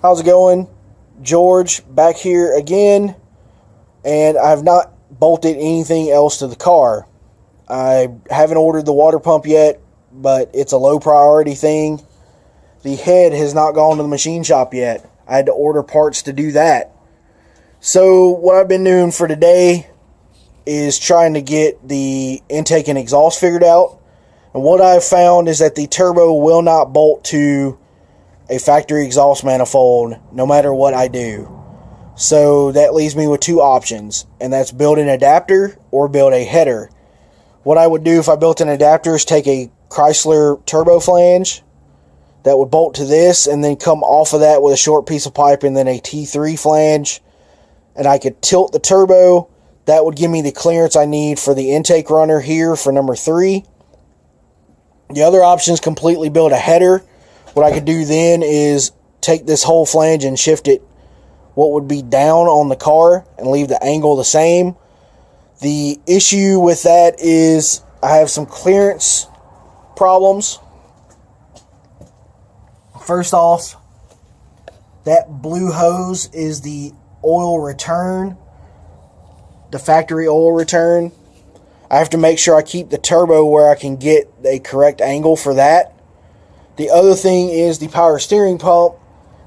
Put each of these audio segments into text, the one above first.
How's it going? George back here again, and I have not bolted anything else to the car. I haven't ordered the water pump yet, but it's a low priority thing. The head has not gone to the machine shop yet. I had to order parts to do that. So what I've been doing for today is trying to get the intake and exhaust figured out. And what I've found is that the turbo will not bolt to a factory exhaust manifold no matter what I do. So that leaves me with two options, and that's build an adapter or build a header. What I would do if I built an adapter is take a Chrysler turbo flange that would bolt to this and then come off of that with a short piece of pipe and then a T3 flange, and I could tilt the turbo. That would give me the clearance I need for the intake runner here for number 3. The other option is completely build a header. What I could do then is take this whole flange and shift it what would be down on the car and leave the angle the same. The issue with that is I have some clearance problems. First off, that blue hose is the oil return, the factory oil return. I have to make sure I keep the turbo where I can get a correct angle for that. The other thing is the power steering pump.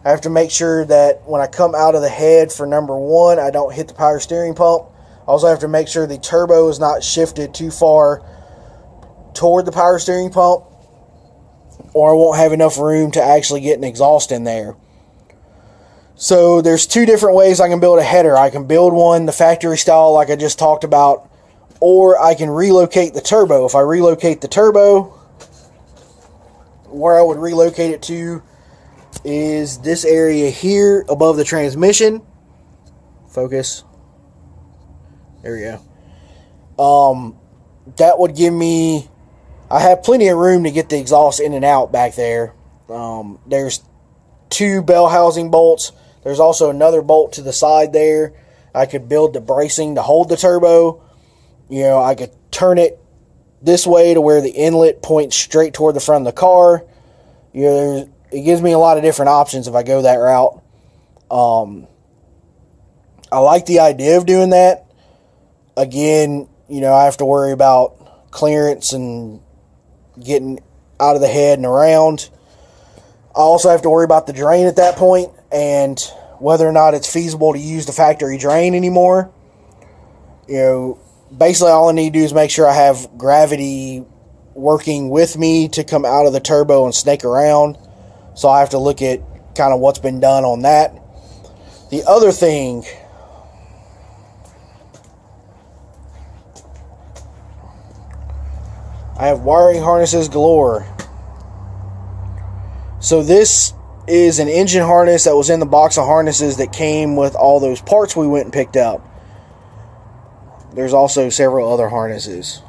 I have to make sure that when I come out of the head for number 1, I don't hit the power steering pump. I also have to make sure the turbo is not shifted too far toward the power steering pump, or I won't have enough room to actually get an exhaust in there. So there's 2 different ways I can build a header. I can build one the factory style like I just talked about, or I can relocate the turbo. If I relocate the turbo, where I would relocate it to is this area here above the transmission. Focus. There we go. That would give me, I have plenty of room to get the exhaust in and out back there. There's 2 bell housing bolts. There's also another bolt to the side there. I could build the bracing to hold the turbo. You know, I could turn it this way to where the inlet points straight toward the front of the car. You know, it gives me a lot of different options if I go that route. I like the idea of doing that. Again, you know, I have to worry about clearance and getting out of the head and around. I also have to worry about the drain at that point and whether or not it's feasible to use the factory drain anymore. You know, basically all I need to do is make sure I have gravity working with me to come out of the turbo and snake around. So I have to look at kind of what's been done on that. The other thing, I have wiring harnesses galore. So this is an engine harness that was in the box of harnesses that came with all those parts we went and picked up. There's also several other harnesses.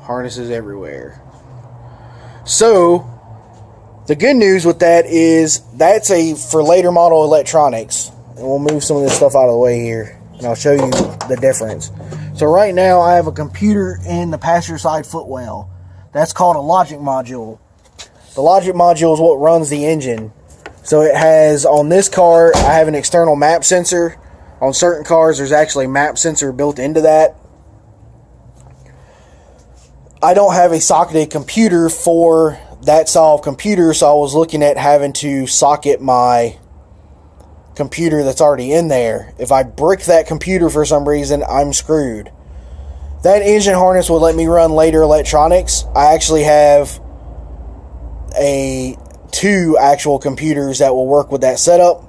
Harnesses everywhere. So, the good news with that is that's for later model electronics. And we'll move some of this stuff out of the way here, and I'll show you the difference. So right now I have a computer in the passenger side footwell. That's called a logic module. The logic module is what runs the engine. So it has, on this car, I have an external map sensor. On certain cars, there's actually a map sensor built into that. I don't have a socketed computer for that style of computer, so I was looking at having to socket my computer that's already in there. If I brick that computer for some reason, I'm screwed. That engine harness would let me run later electronics. I actually have 2 actual computers that will work with that setup.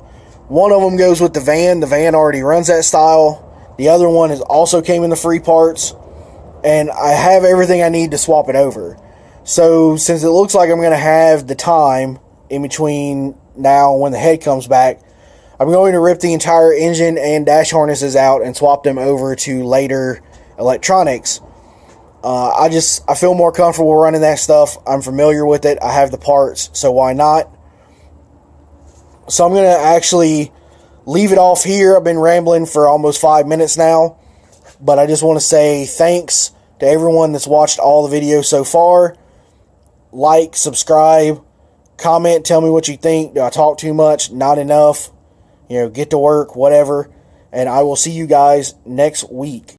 One of them goes with the van. The van already runs that style. The other one also came in the free parts. And I have everything I need to swap it over. So since it looks like I'm going to have the time in between now and when the head comes back, I'm going to rip the entire engine and dash harnesses out and swap them over to later electronics. I feel more comfortable running that stuff. I'm familiar with it. I have the parts, so why not? So I'm going to actually leave it off here. I've been rambling for almost 5 minutes now, but I just want to say thanks to everyone that's watched all the videos so far. Like, subscribe, Comment, tell me what you think. Do I talk too much? Not enough? Get to work, whatever. And I will see you guys next week.